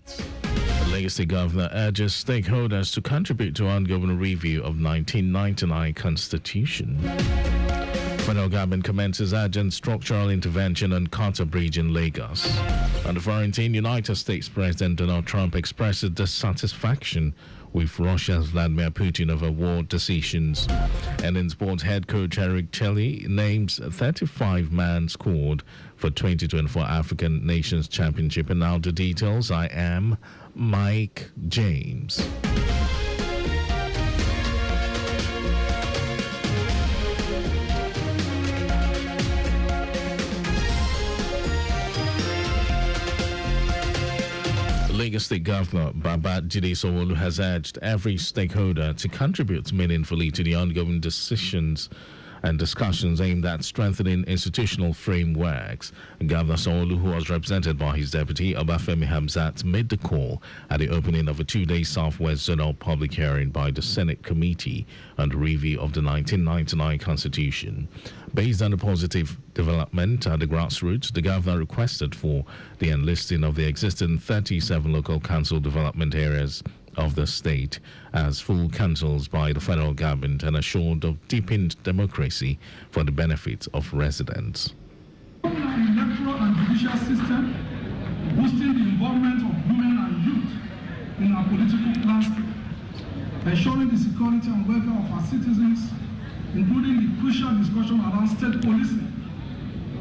The Lagos State Governor urges stakeholders to contribute to ongoing review of 1999 Constitution. Federal government commences urgent structural intervention on Carter Bridge in Lagos. On the foreign team, United States President Donald Trump expresses dissatisfaction with Russia's Vladimir Putin over war decisions. And in sports, head coach Eric Chelle names 35-man squad for 2024 African Nations Championship. And now the details. I am Mike James. Lagos State Governor Babajide Sanwo-Olu has urged every stakeholder to contribute meaningfully to the ongoing decisions and discussions aimed at strengthening institutional frameworks. Governor Sanwo-Olu, who was represented by his deputy Obafemi Hamzat, made the call at the opening of a two-day Southwest Zonal public hearing by the Senate Committee on the review of the 1999 Constitution. Based on the positive development at the grassroots, the governor requested for the enlisting of the existing 37 local council development areas of the state as full councils by the federal government and assured of deepened democracy for the benefit of residents. Electoral and judicial system, boosting the involvement of women and youth in our political landscape, ensuring the security and welfare of our citizens, including the crucial discussion around state policing.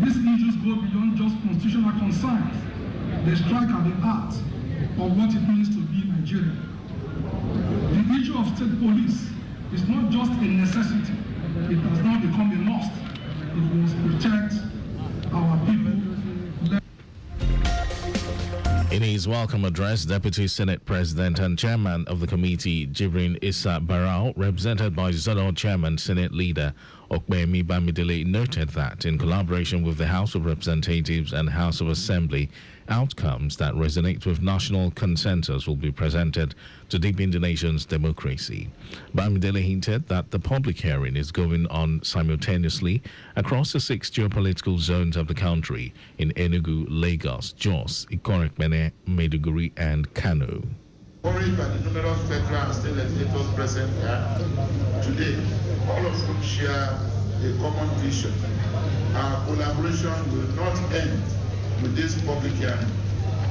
These issues go beyond just constitutional concerns. They strike at the heart of what it means to be Nigerian. The issue of state police is not just a necessity. It has now become a must if we must protect our people. In his welcome address, Deputy Senate President and Chairman of the committee, Jibrin Issa Barau, represented by Zonal Chairman Senate Leader Okpeyemi Bamidele, noted that in collaboration with the House of Representatives and House of Assembly, outcomes that resonate with national consensus will be presented to deepen the nation's democracy. Bamidele hinted that the public hearing is going on simultaneously across the 6 geopolitical zones of the country in Enugu, Lagos, Jos, Ikorekmene, Maiduguri, and Kano. Worried by the numerous federal and state legislators present here today, all of whom share a common vision. Our collaboration will not end with this public hearing.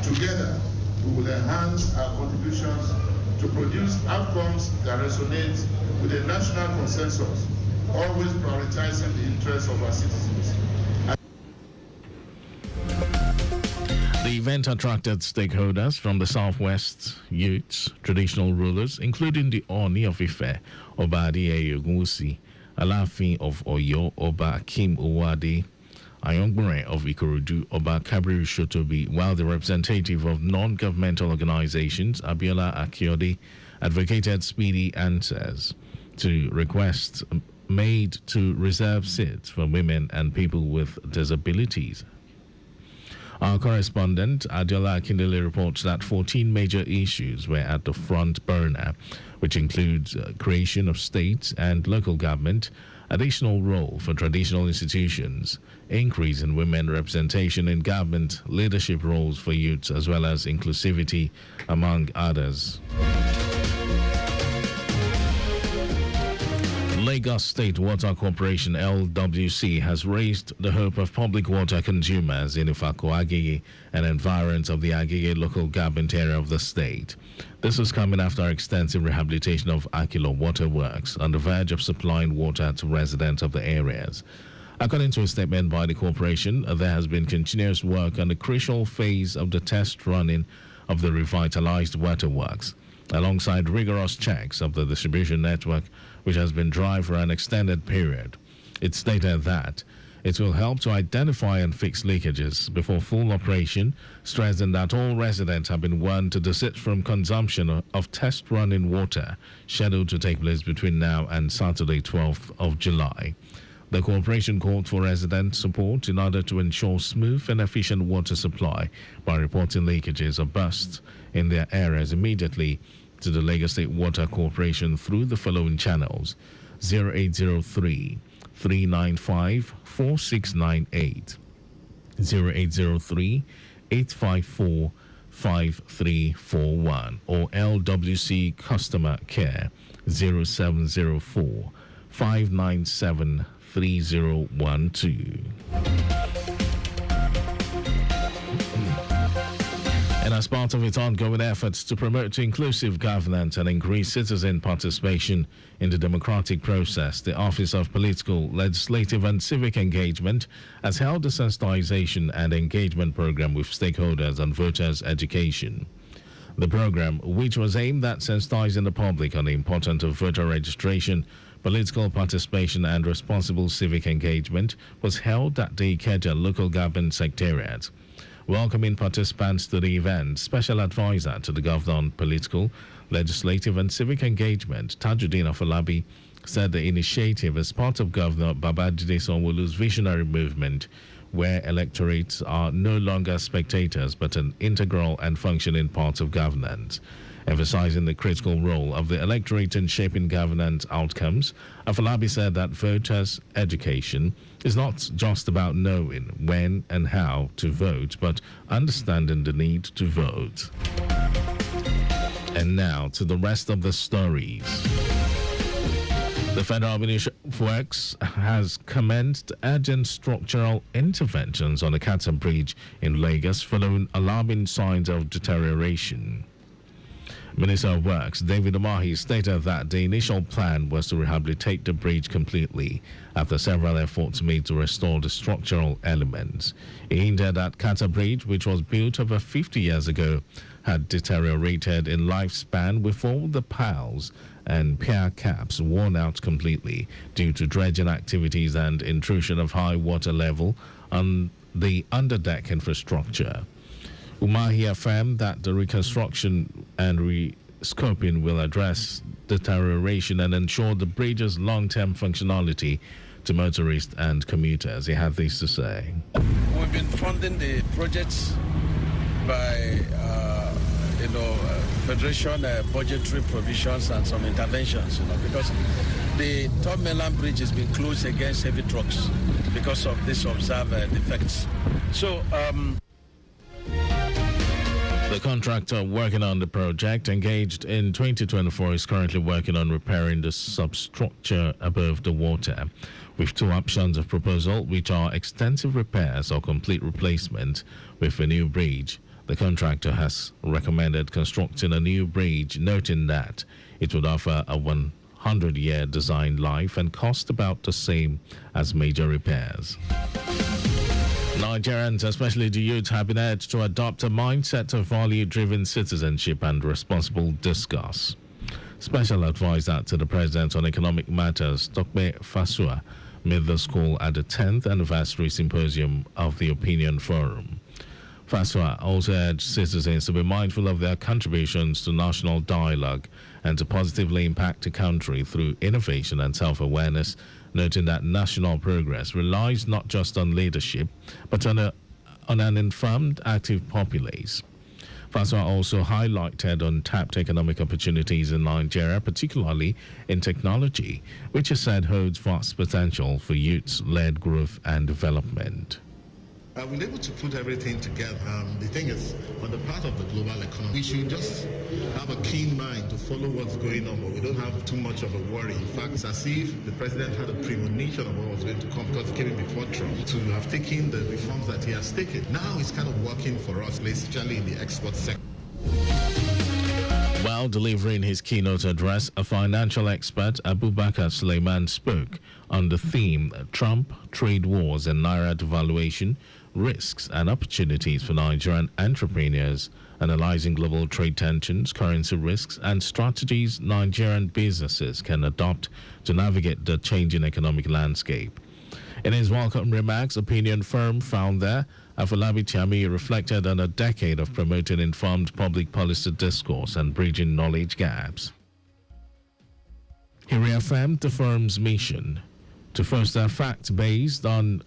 Together, we will enhance our contributions to produce outcomes that resonate with a national consensus, always prioritizing the interests of our citizens. The event attracted stakeholders from the Southwest, youths, traditional rulers, including the Oni of Ife, Oba Adeyeye Ogunwusi, Alaafin of Oyo, Oba Akim Owade, Ayongbere of Ikorodu, Oba Kabiru Shotobi, while the representative of non-governmental organizations, Abiola Akiode, advocated speedy answers to requests made to reserve seats for women and people with disabilities. Our correspondent, Adiola Akindele, reports that 14 major issues were at the front burner, which includes creation of states and local government, additional role for traditional institutions, increase in women representation in government leadership roles for youths, as well as inclusivity, among others. Lagos State Water Corporation LWC has raised the hope of public water consumers in Ifako, Agege, and environs of the Agege local government area of the state. This is coming after extensive rehabilitation of Akilo Waterworks on the verge of supplying water to residents of the areas. According to a statement by the corporation, there has been continuous work on the crucial phase of the test running of the revitalized waterworks, alongside rigorous checks of the distribution network, which has been dry for an extended period. It stated that it will help to identify and fix leakages before full operation, stressing that all residents have been warned to desist from consumption of test running water, scheduled to take place between now and Saturday, 12th of July. The corporation called for resident support in order to ensure smooth and efficient water supply by reporting leakages or bursts in their areas immediately to the Lagos State Water Corporation through the following channels: 0803 395 4698, 0803 854 5341 or LWC Customer Care 0704 597 3012. And as part of its ongoing efforts to promote inclusive governance and increase citizen participation in the democratic process, the Office of Political, Legislative and Civic Engagement has held a sensitization and engagement program with stakeholders on voters' education. The program, which was aimed at sensitizing the public on the importance of voter registration, political participation and responsible civic engagement, was held at the Ikeja Local Government Secretariat. Welcoming participants to the event, Special Advisor to the Governor on Political, Legislative and Civic Engagement, Tajuddin Afolabi, said the initiative is part of Governor Babajide Sanwo-Olu's visionary movement, where electorates are no longer spectators but an integral and functioning part of governance. Emphasizing the critical role of the electorate in shaping governance outcomes, Afolabi said that voters' education is not just about knowing when and how to vote, but understanding the need to vote. And now to the rest of the stories. The Federal Ministry of Works has commenced urgent structural interventions on the Kata Bridge in Lagos following alarming signs of deterioration. Minister of Works David Umahi stated that the initial plan was to rehabilitate the bridge completely after several efforts made to restore the structural elements. He hinted that Kata Bridge, which was built over 50 years ago, had deteriorated in lifespan with all the piles and pier caps worn out completely due to dredging activities and intrusion of high water level on the underdeck infrastructure. Umahi affirmed that the reconstruction and rescoping will address deterioration and ensure the bridge's long-term functionality to motorists and commuters. He had this to say. We've been funding the projects by, Federation budgetary provisions and some interventions, because the Third Mainland Bridge has been closed against heavy trucks because of this observed defects. So, the contractor working on the project, engaged in 2024, is currently working on repairing the substructure above the water, with two options of proposal, which are extensive repairs or complete replacement with a new bridge. The contractor has recommended constructing a new bridge, noting that it would offer a 100-year design life and cost about the same as major repairs. Nigerians, especially the youth, have been urged to adopt a mindset of value-driven citizenship and responsible discourse. Special Advisor to the President on Economic Matters, Tokpe Fasua, made this call at the 10th anniversary symposium of the Opinion Forum. Fasua also urged citizens to be mindful of their contributions to national dialogue and to positively impact the country through innovation and self-awareness, noting that national progress relies not just on leadership, but on an informed, active populace. Fasua also highlighted untapped economic opportunities in Nigeria, particularly in technology, which he said holds vast potential for youth-led growth and development. We're able to put everything together. The thing is, on the part of the global economy, we should just have a keen mind to follow what's going on, but we don't have too much of a worry. In fact, it's as if the president had a premonition of what was going to come because he came in before Trump to have taken the reforms that he has taken. Now it's kind of working for us, especially in the export sector. While delivering his keynote address, a financial expert, Abubakar Suleiman, spoke on the theme Trump, Trade Wars and Naira Devaluation, Risks and Opportunities for Nigerian Entrepreneurs, analyzing global trade tensions, currency risks, and strategies Nigerian businesses can adopt to navigate the changing economic landscape. In his welcome remarks, Opinion Firm founder Afolabi Chami reflected on a decade of promoting informed public policy discourse and bridging knowledge gaps. He reaffirmed the firm's mission to foster facts based on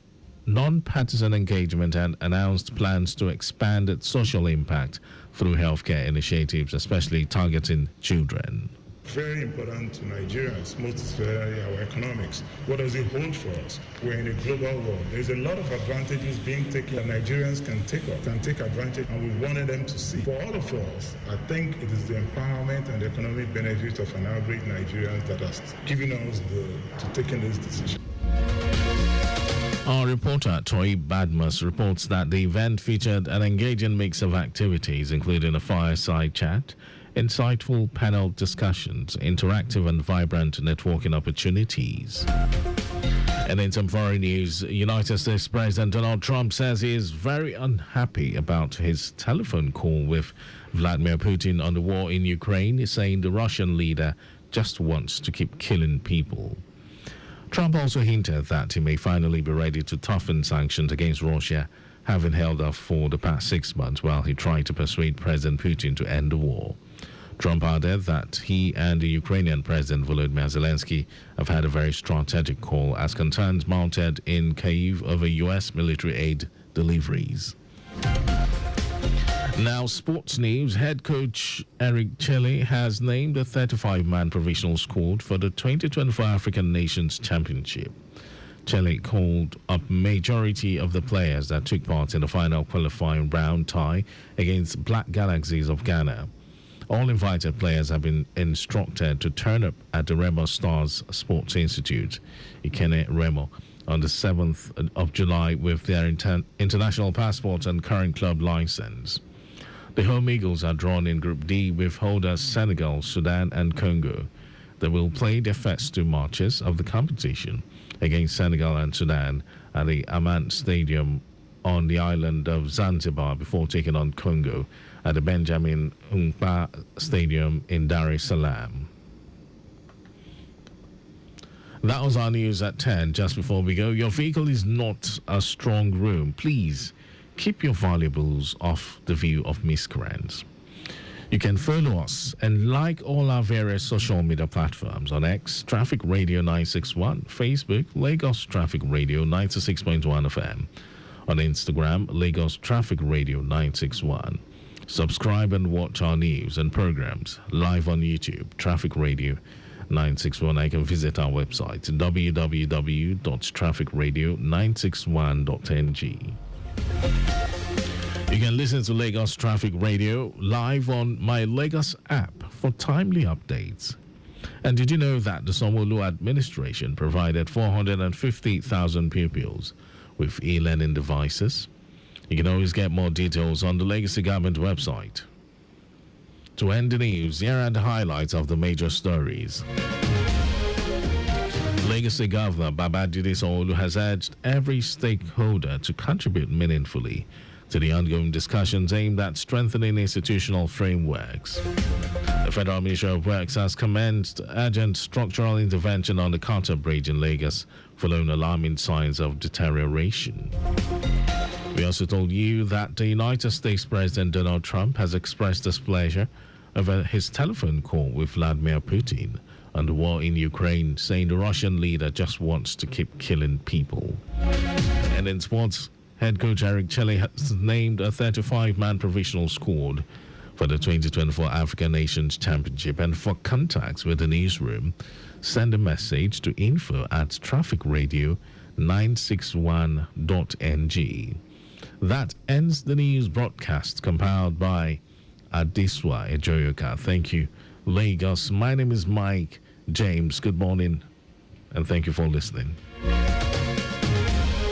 non-partisan engagement and announced plans to expand its social impact through healthcare initiatives, especially targeting children. very important to Nigerians, most especially our economics. What does it hold for us? We're in a global world. There's a lot of advantages being taken that Nigerians can take advantage, and we wanted them to see. For all of us, I think it is the empowerment and the economic benefits of an average Nigerian that has given us to taking this decision. Our reporter, Troy Badmus, reports that the event featured an engaging mix of activities, including a fireside chat, insightful panel discussions, interactive and vibrant networking opportunities. And in some foreign news, United States President Donald Trump says he is very unhappy about his telephone call with Vladimir Putin on the war in Ukraine, saying the Russian leader just wants to keep killing people. Trump also hinted that he may finally be ready to toughen sanctions against Russia, having held off for the past 6 months while he tried to persuade President Putin to end the war. Trump added that he and the Ukrainian President Volodymyr Zelensky have had a very strategic call as concerns mounted in Kyiv over U.S. military aid deliveries. Now, sports news. Head coach Eric Chelle has named a 35-man provisional squad for the 2024 African Nations Championship. Chelle called up majority of the players that took part in the final qualifying round tie against Black Galaxies of Ghana. All invited players have been instructed to turn up at the Remo Stars Sports Institute, Ikene Remo, on the 7th of July with their international passports and current club license. The home Eagles are drawn in Group D with holders Senegal, Sudan and Congo. They will play their first 2 matches of the competition against Senegal and Sudan at the Amman Stadium on the island of Zanzibar before taking on Congo at the Benjamin Mkapa Stadium in Dar es Salaam. That was our news at 10. Just before we go, your vehicle is not a strong room. Please keep your valuables off the view of miscreants. You can follow us and like all our various social media platforms on X, Traffic Radio 961, Facebook, Lagos Traffic Radio 96.1 FM, on Instagram, Lagos Traffic Radio 961. Subscribe and watch our news and programs live on YouTube, Traffic Radio 961. You can visit our website, www.trafficradio961.ng. You can listen to Lagos Traffic Radio live on My Lagos app for timely updates. And did you know that the Sanwo-Olu administration provided 450,000 pupils with e-learning devices? You can always get more details on the Legacy Government website. To end the news, here are the highlights of the major stories. Legacy Governor Babajide Sanwo-Olu has urged every stakeholder to contribute meaningfully to the ongoing discussions aimed at strengthening institutional frameworks. The Federal Ministry of Works has commenced urgent structural intervention on the Carter Bridge in Lagos following alarming signs of deterioration. We also told you that the United States President Donald Trump has expressed displeasure over his telephone call with Vladimir Putin on the war in Ukraine, saying the Russian leader just wants to keep killing people. And in sports, head coach Eric Chelle has named a 35-man provisional squad for the 2024 African Nations Championship. And for contacts with the newsroom, send a message to info@trafficradio961.ng. That ends the news broadcast compiled by Adiswa Ejoyoka. Thank you, Lagos. My name is Mike James. Good morning, and thank you for listening.